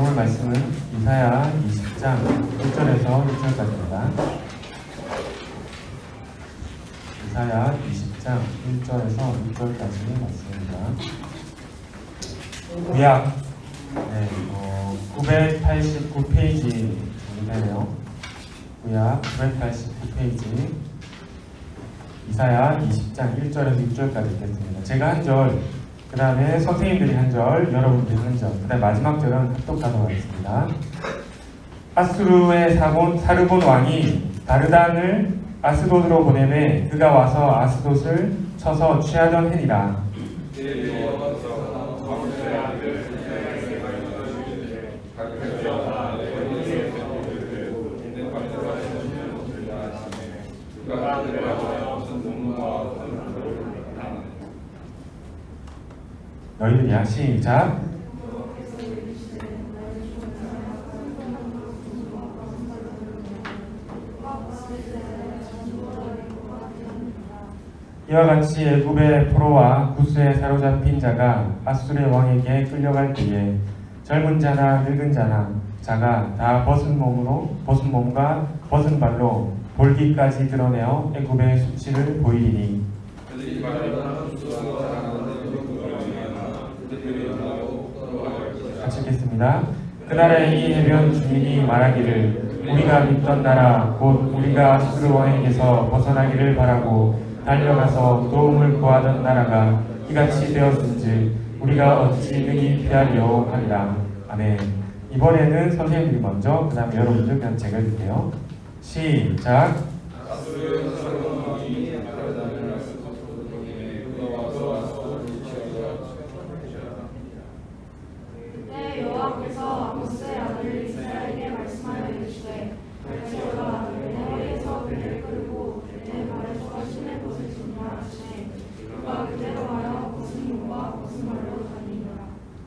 오늘 말씀은 이사야 20장 1절에서 6절까지입니다. 이사야 20장 1절에서 6절까지 말씀입니다. 구약 989페이지 정도 되네요. 구약 989페이지 이사야 20장 1절에서 6절까지 읽겠습니다. 제가 한 절, 그 다음에 선생님들이 한 절, 여러분들이 한 절, 그 다음에 마지막 절은 합독하도록 하겠습니다. 아수르의 사르본 왕이 다르단을 아스돗으로 보내매 그가 와서 아스돗을 쳐서 취하던 해니라. 너희들이야. 시작. 이와 같이 애굽의 포로와 구스에 사로잡힌 자가 아수르의 왕에게 끌려갈 때에 젊은 자나 늙은 자가 다 벗은 몸과 벗은 발로 볼기까지 드러내어 애굽의 수치를 보이리니 같이 읽겠습니다. 그날에 이 해변 주민이 말하기를 우리가 믿던 나라 곧 우리가 아수르 왕에게서 벗어나기를 바라고 달려가서 도움을 구하던 나라가 이같이 되었은즉 우리가 어찌 능히 피하리요 하리라. 아멘. 이번에는 선생님들이 먼저 그 다음에 여러분들 그냥 제가 읽을게요. 시작. 그때 여호와께서 아모스의 아들 이사야에게 말씀하여 이르시되 갈지어다 내 허리에서 배를 끌고 내 발에서 신의 벗을 지니라 하시니 그가 그대로 하여 벗은 몸과 벗은 발로 다니니라.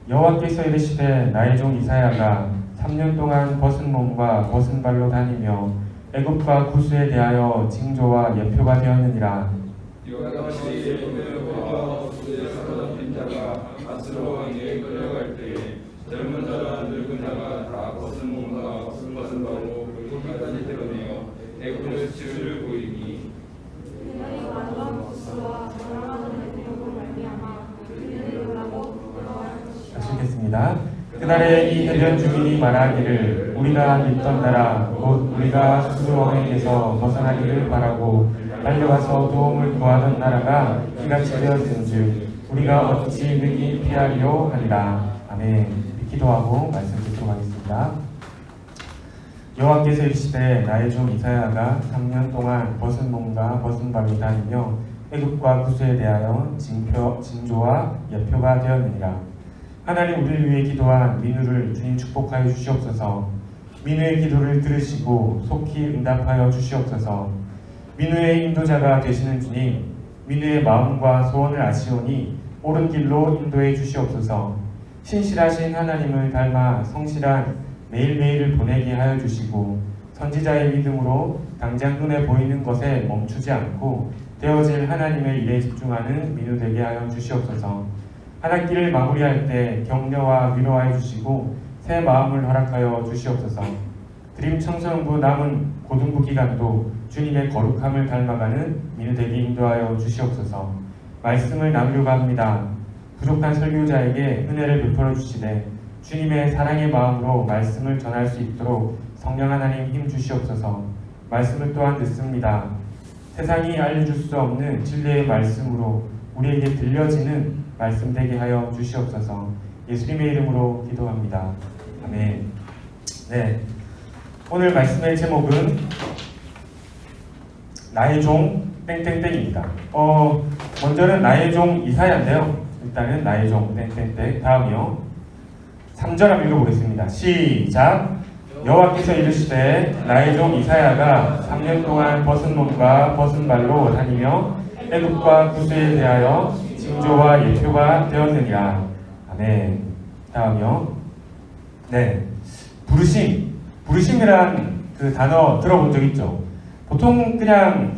여호와께서 이르시되 나의 종 이사야가 3년 동안 벗은 몸과 벗은 발로 다니며 애굽과 구스에 대하여 징조와 예표가 되었느니라. 이와 같이 애굽과 구스에 사로잡힌 자가 아수르 왕에게 끌려갈 때에 젊은 자와 늙은 자가 다 벗은 몸과 벗은 발로 볼기까지 드러내어 애굽의 수치를 보이니 그들이 완전 구스와 사랑하는 애굽으로 말미암아 그들을 놀라고 부끄러워할 것이다. 다시 읽겠습니다. 그날에 이 해변 주민이 말하기를 우리가 믿던 나라 곧 우리가 아수르 왕에게서 벗어나기를 바라고 달려가서 도움을 구하던 나라가 이같이 되었은즉 우리가 어찌 능히 피하리요 하리라. 아멘. 기도하고 말씀 듣도록 하겠습니다. 여호와께서 이르시되 나의 종 이사야가 3년 동안 벗은 몸과 벗은 발로 다니며 애굽과 구스에 대하여 징조와 예표가 되었느니라. 하나님 우리를 위해 기도한 민우를 주님 축복하여 주시옵소서. 민우의 기도를 들으시고 속히 응답하여 주시옵소서. 민우의 인도자가 되시는 주님, 민우의 마음과 소원을 아시오니 옳은 길로 인도해 주시옵소서. 신실하신 하나님을 닮아 성실한 매일매일을 보내게 하여 주시고 선지자의 믿음으로 당장 눈에 보이는 것에 멈추지 않고 되어질 하나님의 일에 집중하는 민우 되게 하여 주시옵소서. 한 학기를 마무리할 때 격려와 위로하여 주시고 새 마음을 허락하여 주시옵소서. 드림 청소년부 남은 고등부 기간도 주님의 거룩함을 닮아가는 민우 되게 인도하여 주시옵소서. 말씀을 나누려고 합니다. 부족한 설교자에게 은혜를 베풀어 주시되 주님의 사랑의 마음으로 말씀을 전할 수 있도록 성령 하나님 힘 주시옵소서. 말씀을 또한 듣습니다. 세상이 알려줄 수 없는 진리의 말씀으로 우리에게 들려지는 말씀 되게 하여 주시옵소서. 예수님의 이름으로 기도합니다. 아멘. 네, 오늘 말씀의 제목은 나의 종 땡땡땡입니다. 먼저는 나의 종 이사야인데요. 일단은 나의 종 땡땡땡. 다음이요. 3절 한번 읽어보겠습니다. 시작. 여호와께서 이르시되 나의 종 이사야가 3년 동안 벗은 몸과 벗은 발로 다니며 애굽과 구스에 대하여 징조와 예표가 되었느니라. 아멘. 다음이요. 네, 부르심이란 그 단어 들어본 적 있죠? 보통 그냥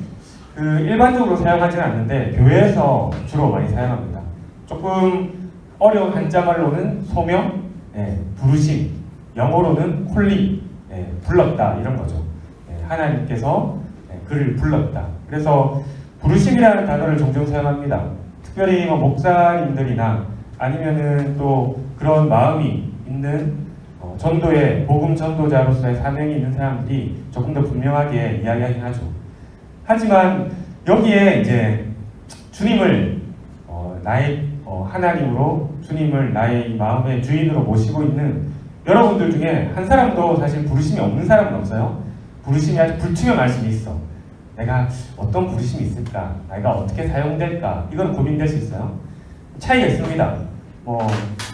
일반적으로 사용하지는 않는데 교회에서 주로 많이 사용합니다. 조금 어려운 한자말로는 소명, 부르심, 영어로는 콜링, 불렀다 이런 거죠. 하나님께서 그를 불렀다. 그래서 부르심이라는 단어를 종종 사용합니다. 특별히 뭐 목사님들이나 아니면은 또 그런 마음이 있는 전도의 복음 전도자로서의 사명이 있는 사람들이 조금 더 분명하게 이야기하긴 하죠. 하지만 여기에 이제 주님을 나의 하나님으로 주님을 나의 이 마음의 주인으로 모시고 있는 여러분들 중에 한 사람도 사실 부르심이 없는 사람은 없어요. 부르심이 아주 불투명 말씀이 있어. 내가 어떤 부르심이 있을까? 내가 어떻게 사용될까? 이건 고민될 수 있어요. 차이가 있습니다. 뭐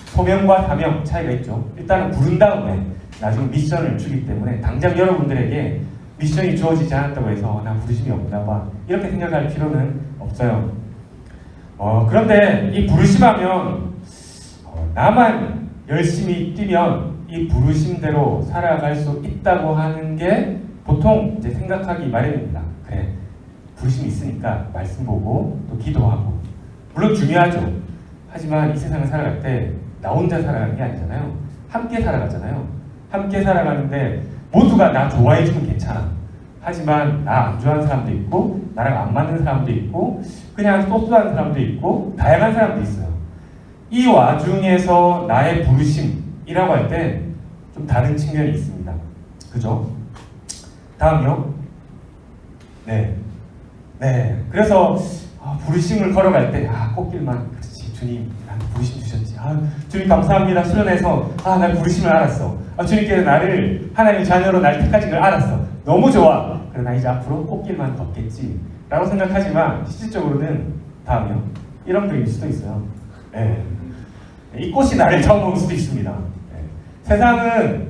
소명과 사명 차이가 있죠. 일단은 부른 다음에 나중에 미션을 주기 때문에 당장 여러분들에게 미션이 주어지지 않았다고 해서 나 부르심이 없나 봐 이렇게 생각할 필요는 없어요. 그런데 이 부르심하면 나만 열심히 뛰면 이 부르심대로 살아갈 수 있다고 하는 게 보통 이제 생각하기 마련입니다. 그래, 부르심이 있으니까 말씀 보고 또 기도하고 물론 중요하죠. 하지만 이 세상을 살아갈 때 나 혼자 살아가는 게 아니잖아요. 함께 살아가잖아요. 함께 살아가는데 모두가 나 좋아해주면 괜찮아. 하지만 나 안 좋아하는 사람도 있고 나랑 안 맞는 사람도 있고 그냥 소소한 사람도 있고 다양한 사람도 있어요. 이 와중에서 나의 부르심이라고 할 때 좀 다른 측면이 있습니다. 그죠? 다음이요. 네. 그래서 부르심을 걸어갈 때 꽃길만 그렇지 주님 나한테 부르심 주셨지. 주님 감사합니다. 수련해서 나 부르심을 알았어. 주님께서 나를 하나님의 자녀로 날 택하신 걸 알았어. 너무 좋아. 그래 나 이제 앞으로 꽃길만 걷겠지 라고 생각하지만 실질적으로는 다음이요. 이런 그림일 수도 있어요. 이 꽃이 나를 처음 볼 수도 있습니다. 세상은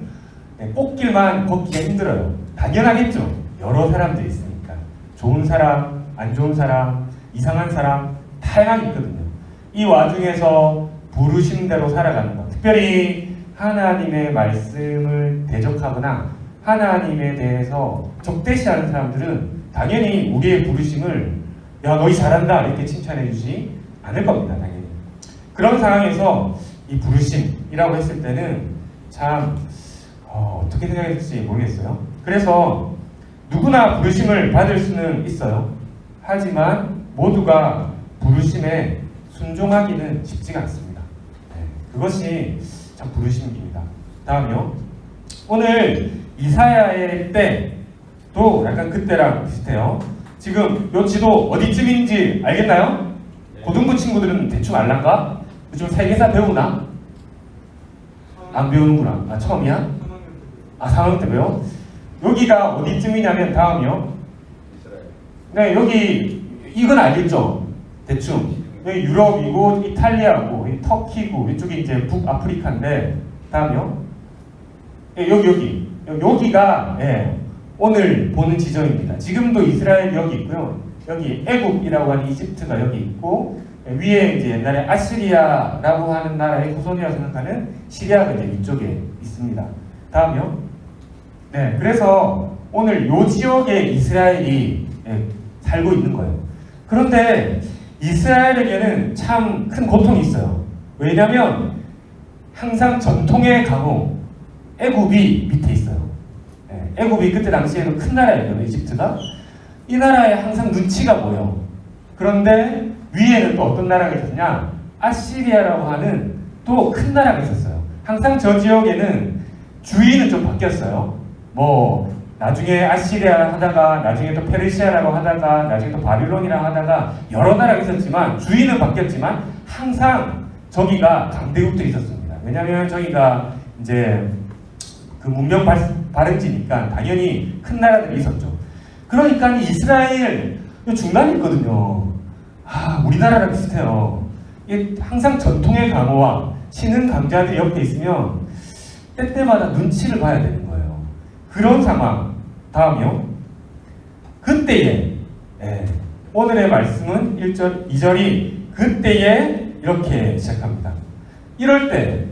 꽃길만 걷기가 힘들어요. 당연하겠죠. 여러 사람들이 있으니까. 좋은 사람, 안 좋은 사람, 이상한 사람 다양하게 있거든요. 이 와중에서 부르심대로 살아가는 것, 특별히 하나님의 말씀을 대적하거나 하나님에 대해서 적대시하는 사람들은 당연히 우리의 부르심을 야 너희 잘한다 이렇게 칭찬해 주지 않을 겁니다. 당연히. 그런 상황에서 이 부르심이라고 했을 때는 참 어떻게 생각했을지 모르겠어요. 그래서 누구나 부르심을 받을 수는 있어요. 하지만 모두가 부르심에 순종하기는 쉽지가 않습니다. 그것이 참 부르심입니다. 다음이요. 오늘 이사야의 때도 약간 그때랑 비슷해요. 지금 요 지도 어디쯤인지 알겠나요? 고등부 친구들은 대충 알란가? 요즘 세계사 배우나? 안 배우는구나. 처음이야? 3학년 때 배워? 여기가 어디쯤이냐면 다음이요. 네, 여기 이건 알겠죠? 대충 여기 유럽이고 이탈리아고 터키고 이쪽이 이제 북아프리카인데 다음이요. 여기가 오늘 보는 지점입니다. 지금도 이스라엘 여기 있고요. 여기 애국이라고 하는 이집트가 여기 있고 위에 이제 옛날에 아시리아라고 하는 나라의 후손이라고 생각하는 시리아가 이제 위쪽에 있습니다. 다음이요. 네, 그래서 오늘 요 지역에 이스라엘이 살고 있는 거예요. 그런데 이스라엘에게는 참 큰 고통이 있어요. 왜냐하면 항상 전통의 강호 애굽이 밑에 있어요. 애굽이 그때 당시에는 큰 나라였거든요. 이집트가. 이 나라에 항상 눈치가 보여. 그런데 위에는 또 어떤 나라가 있었냐? 아시리아라고 하는 또 큰 나라가 있었어요. 항상 저 지역에는 주인은 좀 바뀌었어요. 뭐 나중에 아시리아 하다가 나중에 또 페르시아라고 하다가 나중에 또 바빌론이라고 하다가 여러 나라가 있었지만 주인은 바뀌었지만 항상 저기가 강대국들이 있었습니다. 왜냐하면 저기가 이제 그 문명 발행지니까 당연히 큰 나라들이 있었죠. 그러니까 이스라엘 중간에 있거든요. 우리나라랑 비슷해요. 항상 전통의 강호와 신흥 강자들이 옆에 있으면 때때마다 눈치를 봐야 되는 거예요. 그런 상황. 다음이요. 그때에 오늘의 말씀은 1절, 2절이 그때에 이렇게 시작합니다. 이럴 때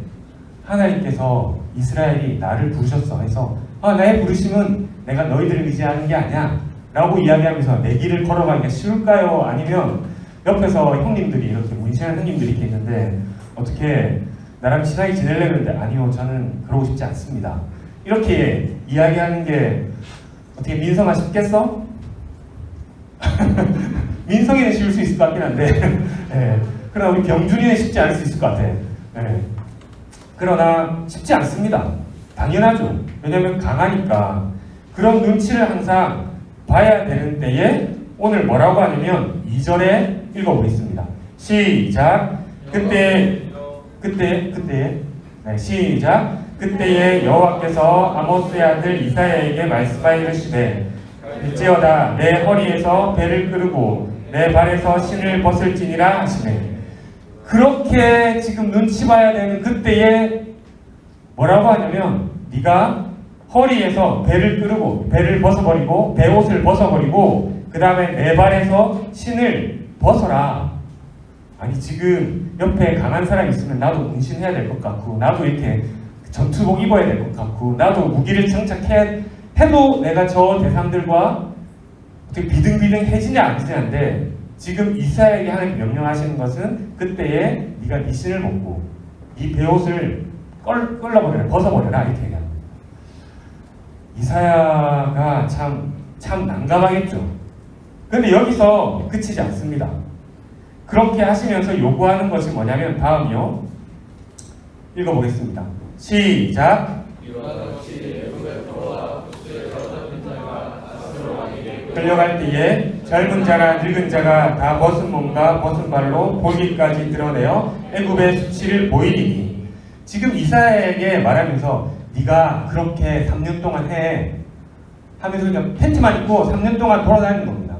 하나님께서 이스라엘이 나를 부르셨어 해서 나의 부르심은 내가 너희들을 의지하는 게 아니야 라고 이야기하면서 내 길을 걸어가기가 쉬울까요? 아니면 옆에서 형님들이 이렇게 문신한 형님들이 이렇게 있는데 어떻게 나랑 친하게 지내려고 했는데 아니요, 저는 그러고 싶지 않습니다. 이렇게 이야기하는 게 어떻게 민성아 쉽겠어? 민성이는 쉬울 수 있을 것 같긴 한데 예. 그러나 우리 병준이는 쉽지 않을 수 있을 것 같아. 예. 그러나 쉽지 않습니다. 당연하죠. 왜냐하면 강하니까. 그런 눈치를 항상 봐야 되는 때에 오늘 뭐라고 하냐면 2절에 읽어보겠습니다. 시작. 그때에 네, 시작. 그때에 여호와께서 아모스의 아들 이사야에게 말씀하여 이르시되 일제어다 내 허리에서 배를 끄르고 내 발에서 신을 벗을지니라 하시네. 그렇게 지금 눈치 봐야 되는 그때에 뭐라고 하냐면 네가 허리에서 배를 끄르고 배를 벗어버리고 배옷을 벗어버리고 그 다음에 내 발에서 신을 벗어라. 아니 지금 옆에 강한 사람이 있으면 나도 문신해야 될 것 같고 나도 이렇게 전투복 입어야 될 것 같고 나도 무기를 장착해야 해도 내가 저 대상들과 어떻게 비등비등해지냐 안 지냐인데 지금 이사야에게 하나님 명령하시는 것은 그때에 네가 네 신을 벗고 네 배옷을 끌어버려라 벗어버려라 이렇게 얘기합니다. 이사야가 참 난감하겠죠. 그런데 여기서 그치지 않습니다. 그렇게 하시면서 요구하는 것이 뭐냐면 다음이요. 읽어보겠습니다. 시작. 끌려갈 때에 젊은 자나 늙은 자가 다 벗은 몸과 벗은 발로 볼기까지 드러내어 애굽의 수치를 보이리니. 지금 이사야에게 말하면서 네가 그렇게 3년 동안 해 하면서 그냥 팬티만 입고 3년 동안 돌아다니는 겁니다.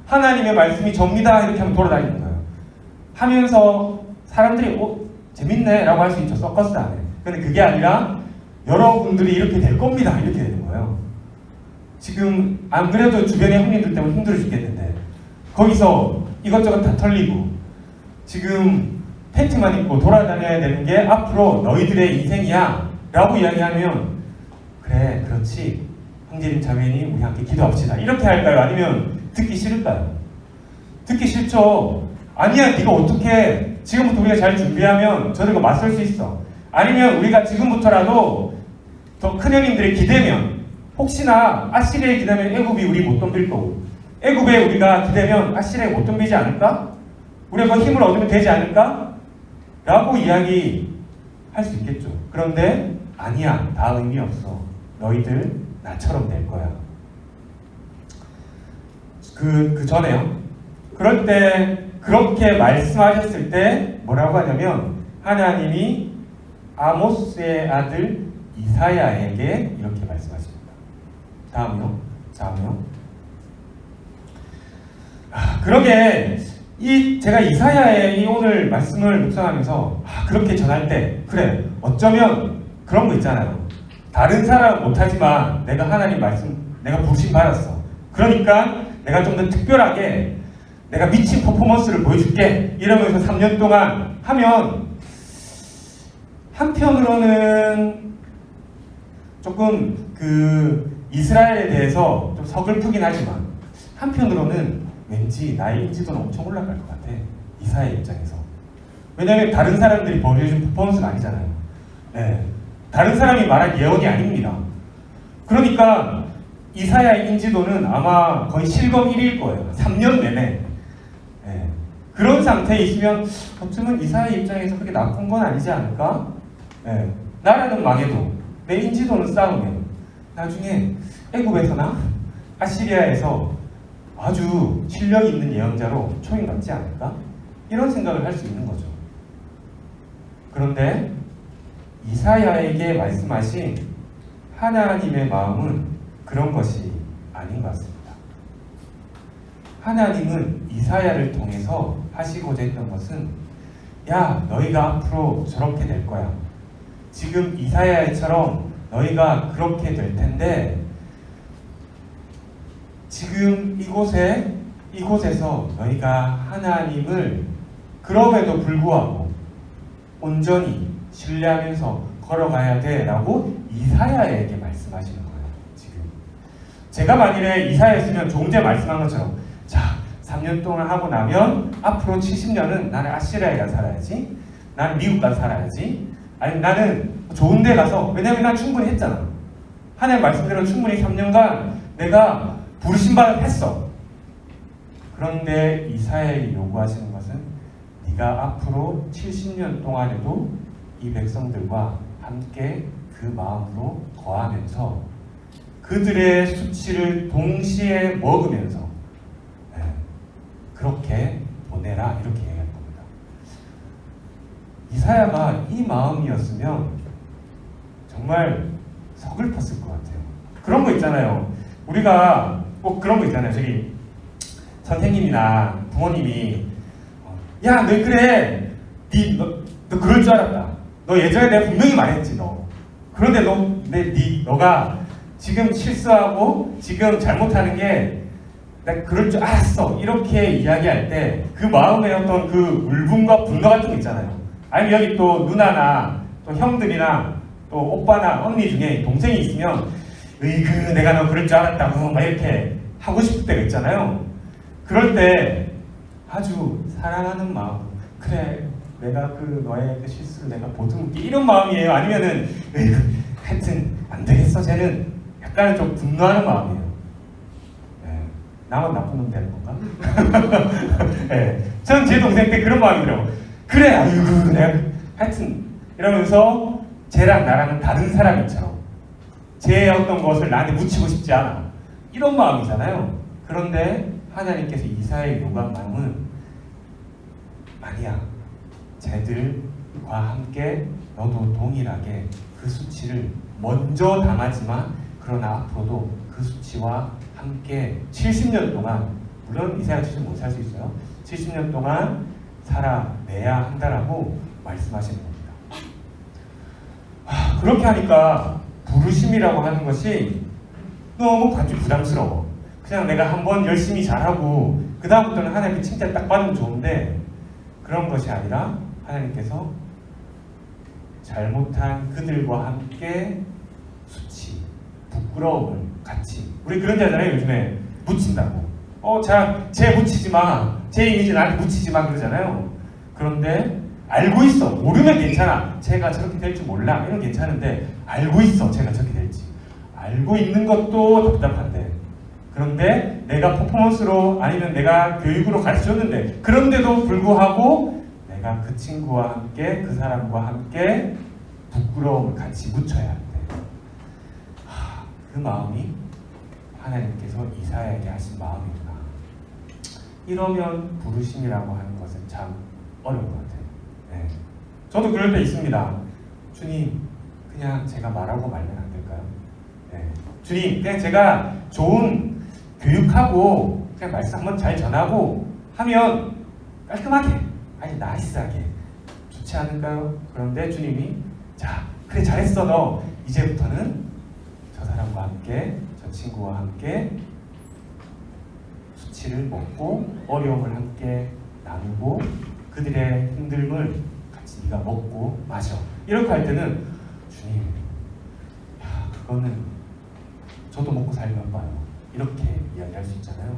하나님의 말씀이 접니다 이렇게 하면 돌아다니는 거예요. 하면서 사람들이 재밌네 라고 할 수 있죠. 서커스 안에. 근데 그게 아니라 여러분들이 이렇게 될 겁니다 이렇게 되는 거예요. 지금 안 그래도 주변의 형님들 때문에 힘들어 죽겠는데 거기서 이것저것 다 털리고 지금 팬티만 입고 돌아다녀야 되는 게 앞으로 너희들의 인생이야 라고 이야기하면 그래 그렇지 형제님 자매님 우리 함께 기도합시다 이렇게 할까요? 아니면 듣기 싫을까요? 듣기 싫죠. 아니야 네가 어떻게 지금부터 우리가 잘 준비하면 저들과 맞설 수 있어. 아니면 우리가 지금부터라도 더 큰 형님들의 기대면 혹시나 아시리아에 기대면 애굽이 우리 못 덤빌 거고 애굽에 우리가 기대면 아시리아에 못 덤비지 않을까? 우리가 그 힘을 얻으면 되지 않을까? 라고 이야기할 수 있겠죠. 그런데 아니야 다 의미 없어. 너희들 나처럼 될 거야. 그 전에요. 그럴 때 그렇게 말씀하셨을 때 뭐라고 하냐면 하나님이 아모스의 아들 이사야에게 이렇게 말씀하십니다. 다음이요. 그러게 제가 이사야의 이 오늘 말씀을 묵상하면서 그렇게 전할 때 그래 어쩌면 그런 거 있잖아요. 다른 사람은 못하지만 내가 하나님 말씀 내가 부르심 받았어. 그러니까 내가 좀 더 특별하게 내가 미친 퍼포먼스를 보여줄게 이러면서 3년 동안 하면 한편으로는 조금 이스라엘에 대해서 좀 서글프긴 하지만 한편으로는 왠지 나의 인지도는 엄청 올라갈 것 같아. 이사야의 입장에서. 왜냐하면 다른 사람들이 보여준 퍼포먼스가 아니잖아요. 네. 다른 사람이 말한 예언이 아닙니다. 그러니까 이사야의 인지도는 아마 거의 실검 1위일 거예요. 3년 내내. 네. 그런 상태에 있으면 어쩌면 이사야의 입장에서 그렇게 나쁜 건 아니지 않을까? 네. 나라는 망해도 내 인지도는 쌓으면 나중에 애굽에서나 아시리아에서 아주 실력 있는 예언자로 초임받지 않을까? 이런 생각을 할 수 있는 거죠. 그런데 이사야에게 말씀하신 하나님의 마음은 그런 것이 아닌 것 같습니다. 하나님은 이사야를 통해서 하시고자 했던 것은 야 너희가 앞으로 저렇게 될 거야. 지금 이사야처럼 너희가 그렇게 될 텐데 지금 이곳에서 너희가 하나님을 그럼에도 불구하고 온전히 신뢰하면서 걸어가야 돼 라고 이사야에게 말씀하시는 거예요. 지금 제가 만일에 이사야였으면 조금 전에 말씀한 것처럼 자 3년 동안 하고 나면 앞으로 70년은 나는 아시리아에 살아야지 나는 미국 가서 살아야지 아니 나는 좋은 데 가서, 왜냐면 난 충분히 했잖아. 하나님 말씀대로 충분히 3년간 내가 부르심받아 했어. 그런데 이사야에게 요구하시는 것은 네가 앞으로 70년 동안에도 이 백성들과 함께 그 마음으로 거하면서 그들의 수치를 동시에 먹으면서 그렇게 보내라, 이렇게 얘기할 겁니다. 이사야가 이 마음이었으면 정말 서글펐을 것 같아요. 그런 거 있잖아요. 우리가 꼭 그런 거 있잖아요. 저기 선생님이나 부모님이 야, 너 그래, 너 그럴 줄 알았다. 너 예전에 내가 분명히 말했지, 너. 그런데 너가 지금 실수하고 지금 잘못하는 게 내가 그럴 줄 알았어. 이렇게 이야기할 때 그 마음에 어떤 그 울분과 분노 같은 거 있잖아요. 아니면 여기 또 누나나 또 형들이나 또 오빠나 언니 중에 동생이 있으면 으이그 내가 너 그럴 줄 알았다고 막 이렇게 하고 싶을 때가 있잖아요. 그럴 때 아주 사랑하는 마음, 그래 내가 그 너의 그 실수를 내가 보듬을게, 이런 마음이에요? 아니면은 하여튼 안 되겠어 쟤는, 약간은 좀 분노하는 마음이에요. 네. 나만 나쁜 놈 되는 건가? 네. 저는 제 동생 때 그런 마음이 들어요. 그래 아이고 내가 하여튼 이러면서 쟤랑 나랑은 다른 사람처럼 쟤의 어떤 것을 나한테 묻히고 싶지 않아, 이런 마음이잖아요. 그런데 하나님께서 이사야에게 요구한 마음은 아니야, 쟤들과 함께 너도 동일하게 그 수치를 먼저 당하지만 그러나 앞으로도 그 수치와 함께 70년 동안, 물론 이사야가 70년 못 살 수 있어요. 70년 동안 살아내야 한다라고 말씀하시는 겁니다. 그렇게 하니까 부르심이라고 하는 것이 너무 부담스러워. 그냥 내가 한번 열심히 잘하고 그 다음부터는 하나님께 칭찬 딱 받으면 좋은데, 그런 것이 아니라 하나님께서 잘못한 그들과 함께 수치, 부끄러움을 같이, 우리 그런 데 하잖아요. 요즘에 묻힌다고. 쟤 묻히지 마, 쟤 이미지 나한테 묻히지 마 그러잖아요. 그런데 알고 있어, 모르면 괜찮아, 쟤가 저렇게 될 줄 몰라, 이런 괜찮은데 알고 있어 쟤가 저렇게 될지, 알고 있는 것도 답답한데, 그런데 내가 퍼포먼스로 아니면 내가 교육으로 가르쳐줬는데 그런데도 불구하고 내가 그 친구와 함께 그 사람과 함께 부끄러움을 같이 묻혀야 돼. 그 마음이 하나님께서 이사야에게 하신 마음이구나. 이러면 부르심이라고 하는 것은 참 어려운 것 같아요. 네. 저도 그럴 때 있습니다. 주님, 그냥 제가 말하고 말면 안 될까요? 네. 주님, 그냥 제가 좋은 교육하고 그냥 말씀 한번 잘 전하고 하면 깔끔하게, 아니 나이스하게 좋지 않을까요? 그런데 주님이 자, 그래 잘했어, 너 이제부터는 저 사람과 함께, 저 친구와 함께 수치를 먹고 어려움을 함께 나누고 그들의 힘듦을 같이 네가 먹고 마셔, 이렇게 할 때는 주님, 야, 그거는 저도 먹고 살면 봐요, 이렇게 이야기할 수 있잖아요.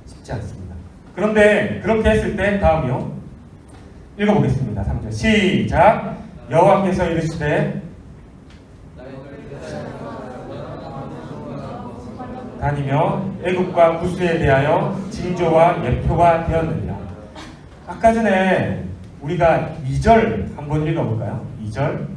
쉽지 않습니다. 그런데 그렇게 했을 때 다음이요. 읽어보겠습니다. 3절 시작. 여호와께서 이르시되 다니며 애굽과 구스에 대하여 징조와 예표가 되었느니라. 아까 전에 우리가 2절 한번 읽어볼까요? 2절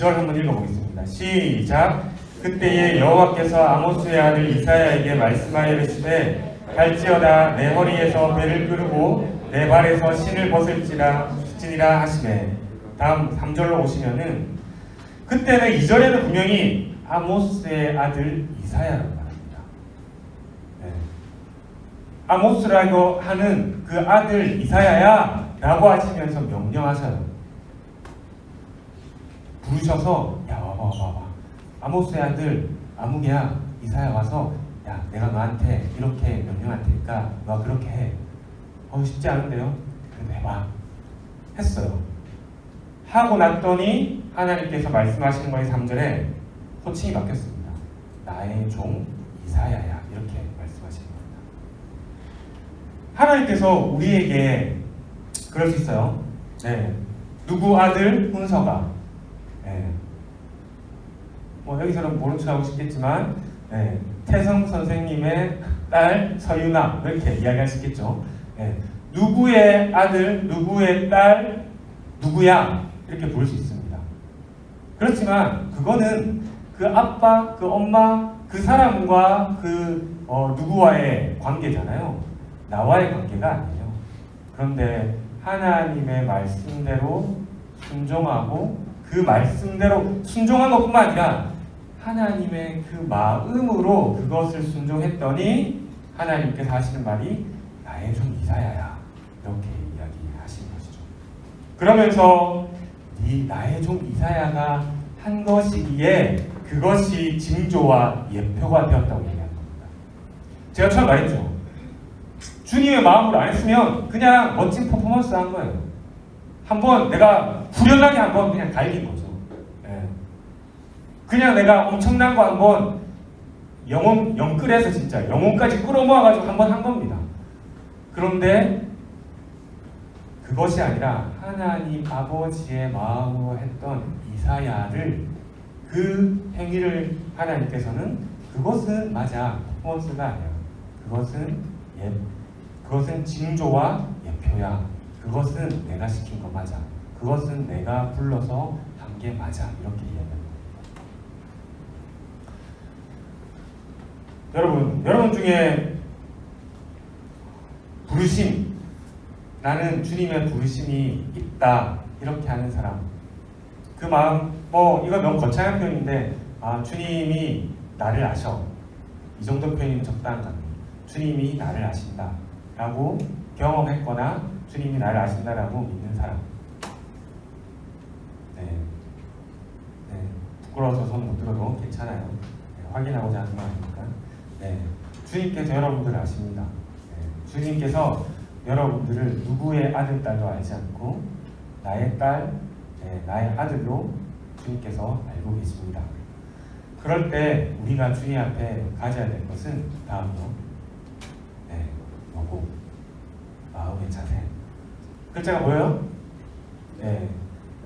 한번 읽어보겠습니다. 시작. 그때에 여호와께서 아모스의 아들 이사야에게 말씀하여 이르시되 갈지어다 내 허리에서 배를 끄르고 내 발에서 신을 벗을지니라 하시매. 다음 3절로 오시면은 그때는 2절에는 분명히 아모스의 아들 이사야라고 말합니다. 네. 아모스라고 하는 그 아들 이사야야 라고 하시면서 명령하셔요. 부르셔서 야 와봐 아모스의 아들 아무개야 이사야 와서 야 내가 너한테 이렇게 명령할 테니까 너 그렇게 해. 쉽지 않은데요? 그래도 해봐. 했어요. 하고 났더니 하나님께서 말씀하시는 거에 3절에 호칭이 바뀌었습니다. 나의 종 이사야야, 이렇게 말씀하시는 겁니다. 하나님께서 우리에게 그럴 수 있어요. 네, 누구 아들 훈서가, 예. 뭐 여기서는 모른 척하고 싶겠지만, 예. 태성 선생님의 딸 서유나 이렇게 이야기할 수 있겠죠. 예. 누구의 아들, 누구의 딸, 누구야 이렇게 부를 수 있습니다. 그렇지만 그거는 그 아빠, 그 엄마, 그 사람과 그 누구와의 관계잖아요. 나와의 관계가 아니에요. 그런데 하나님의 말씀대로 순종하고 그 말씀대로 순종한 것뿐만 아니라 하나님의 그 마음으로 그것을 순종했더니 하나님께서 하시는 말이 나의 종 이사야야 이렇게 이야기하시는 것이죠. 그러면서 이 나의 종 이사야가 한 것이기에 그것이 징조와 예표가 되었다고 얘기하는 겁니다. 제가 처음 말했죠. 주님의 마음으로 안 했으면 그냥 멋진 퍼포먼스 한 거예요. 한번 내가 후련하게 한번 그냥 갈긴 거죠. 예. 그냥 내가 엄청난 거 한번 영끌에서 진짜 영혼까지 끌어모아가지고 한번 한 겁니다. 그런데 그것이 아니라 하나님 아버지의 마음으로 했던 이사야를 그 행위를 하나님께서는 그것은 맞아 퍼포먼스가 아니야. 그것은 징조와 예표야. 그것은 내가 시킨 거 맞아. 그것은 내가 불러서 한 게 맞아. 이렇게 이야기합니다. 여러분 중에 부르심, 나는 주님의 부르심이 있다 이렇게 하는 사람, 그 마음, 이건 너무 거창한 표현인데 주님이 나를 아셔, 이 정도 표현이면 적당한 것 같아요. 주님이 나를 아신다 라고 경험했거나 주님이 나를 아신다라고 믿는 사람. 네. 부끄러워서 손 못 들어도 괜찮아요. 네, 확인하고자 하는 거 아닙니까? 네. 주님께서 여러분들을 아십니다. 네. 주님께서 여러분들을 누구의 아들, 딸도 알지 않고 나의 딸, 나의 아들로 주님께서 알고 계십니다. 그럴 때 우리가 주님 앞에 가져야 될 것은 다음으로 요거 마음의 자세. 글자가 뭐예요?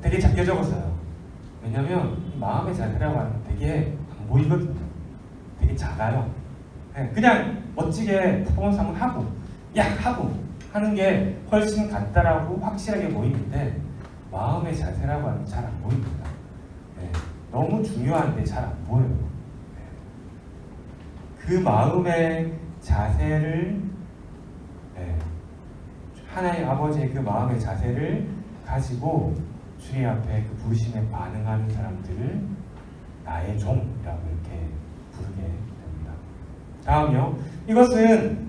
되게 작게 적었어요. 왜냐면 이 마음의 자세라고 하는 건 되게 안 보이거든요. 되게 작아요. 그냥 멋지게 퍼포먼스 한번 하고 하고 하는 게 훨씬 간단하고 확실하게 보이는데 마음의 자세라고 하는 게 잘 안 보입니다. 너무 중요한데 잘 안 보여요. 그 마음의 자세를 하나님 아버지의 그 마음의 자세를 가지고 주님 앞에 그 부르심에 반응하는 사람들을 나의 종이라고 이렇게 부르게 됩니다. 다음요. 이것은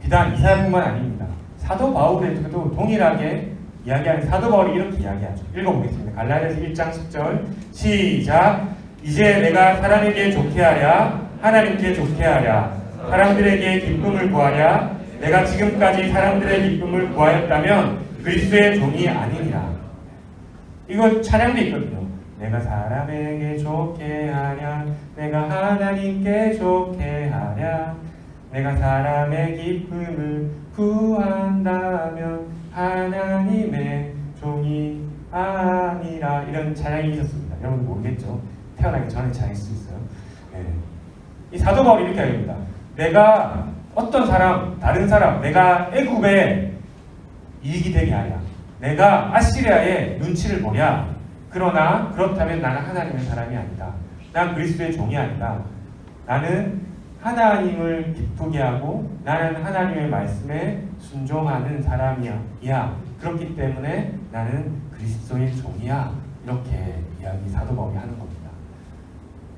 비단 이사야뿐만 아닙니다. 사도 바울에도 동일하게 이야기하는, 사도 바울이 이렇게 이야기하죠. 읽어보겠습니다. 갈라디아서 1장 10절 시작. 이제 내가 사람에게 좋게 하랴 하나님께 좋게 하랴 사람들에게 기쁨을 구하랴 내가 지금까지 사람들의 기쁨을 구하였다면 그리스도의 종이 아니니라. 이거 찬양도 있거든요. 내가 사람에게 좋게 하랴 내가 하나님께 좋게 하랴 내가 사람의 기쁨을 구한다면 하나님의 종이 아니라. 이런 찬양이 있었습니다. 여러분 모르겠죠? 태어나기 전에 찬양일 수 있어요. 이 사도 바울이 이렇게 합니다. 내가 어떤 사람, 다른 사람, 내가 애굽에 이익이 되게 하랴 내가 아시리아의 눈치를 보랴 그러나 그렇다면 나는 하나님의 사람이 아니다. 난 그리스도의 종이 아니다. 나는 하나님을 기쁘게 하고 나는 하나님의 말씀에 순종하는 사람이야. 그렇기 때문에 나는 그리스도의 종이야. 이렇게 이야기 사도 바울이 하는 겁니다.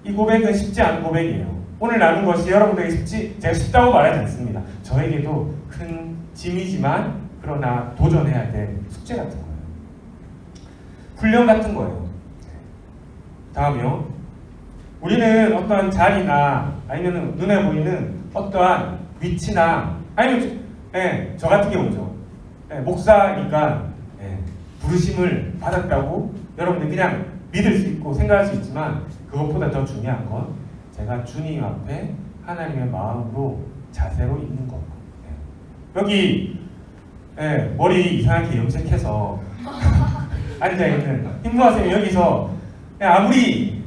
이 고백은 쉽지 않은 고백이에요. 오늘 나눈 것이 여러분들에게 제가 쉽다고 말하지 않습니다. 저에게도 큰 짐이지만 그러나 도전해야 될 숙제 같은 거예요. 훈련 같은 거예요. 다음이요. 우리는 어떠한 자리나 아니면 눈에 보이는 어떠한 위치나 아니면 저 같은 경우죠. 목사니까 부르심을 받았다고 여러분들 그냥 믿을 수 있고 생각할 수 있지만 그것보다 더 중요한 건 제가 주님 앞에 하나님의 마음으로 자세로 있는 것. 여기 머리 이상하게 염색해서 앉아있는 김부하 쌤이 여기서 그냥 아무리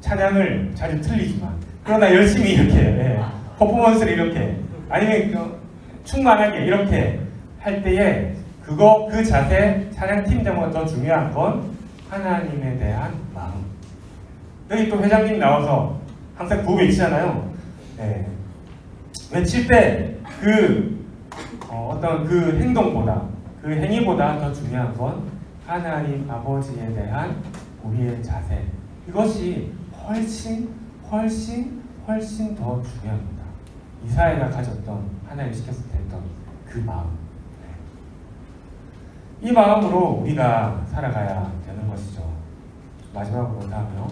찬양을 자주 틀리지만 그러나 열심히 이렇게 퍼포먼스를 이렇게 아니면 충만하게 이렇게 할 때에 그 자세 찬양팀장보다 더 중요한 건 하나님에 대한 마음. 여기 또 회장님 나와서 항상 구호 외치잖아요. 외칠 때 어떤 그 행동보다 그 행위보다 더 중요한 건 하나님 아버지에 대한 우리의 자세. 이것이 훨씬 더 중요합니다. 이사야가 가졌던 하나님 시켰을 때 했던 그 마음. 이 마음으로 우리가 살아가야 되는 것이죠. 마지막으로 다음요.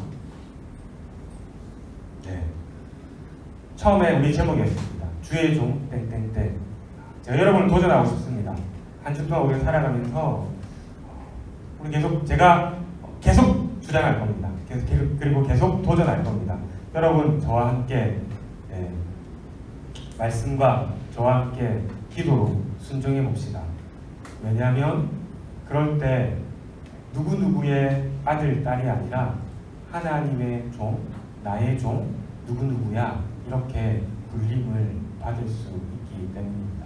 처음에 우리 제목이었습니다. 주의 종 땡땡땡. 제가 여러분을 도전하고 싶습니다. 한 주 동안 우리가 살아가면서 제가 계속 주장할 겁니다. 그리고 계속 도전할 겁니다. 여러분 저와 함께 말씀과 저와 함께 기도로 순종해 봅시다. 왜냐하면 그럴 때 누구누구의 아들, 딸이 아니라 하나님의 종, 나의 종, 누구누구야 이렇게 불림을 받을 수 있기 때문입니다.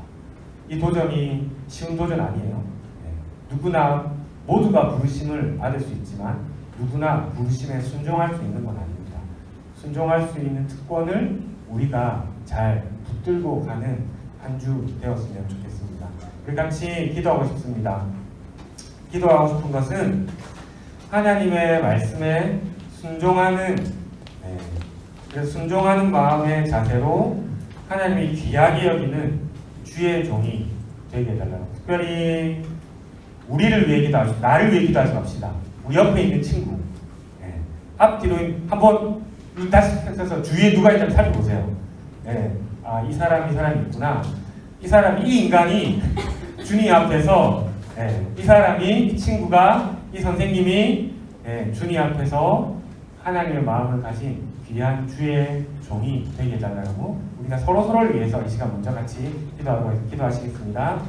이 도전이 쉬운 도전 아니에요. 누구나 모두가 부르심을 받을 수 있지만 누구나 부르심에 순종할 수 있는 건 아닙니다. 순종할 수 있는 특권을 우리가 잘 붙들고 가는 한 주 되었으면 좋겠습니다. 우리 같이 기도하고 싶습니다. 기도하고 싶은 것은 하나님의 말씀에 순종하는 마음의 자세로 하나님이 귀하게 여기는 주의 종이 되게 해달라고. 특별히 우리를 위해 기도하시고 나를 위해 기도하지 맙시다. 우리 옆에 있는 친구 앞뒤로 한번 다시 펴서 주위에 누가 있는지 살펴보세요. 이 사람이 있구나. 이 인간이 주님 앞에서 이 사람이, 이 친구가, 이 선생님이 주님 앞에서 하나님의 마음을 가진 귀한 주의 종이 되게 해달라고 우리가 서로를 위해서 이 시간 먼저 같이 기도하시겠습니다.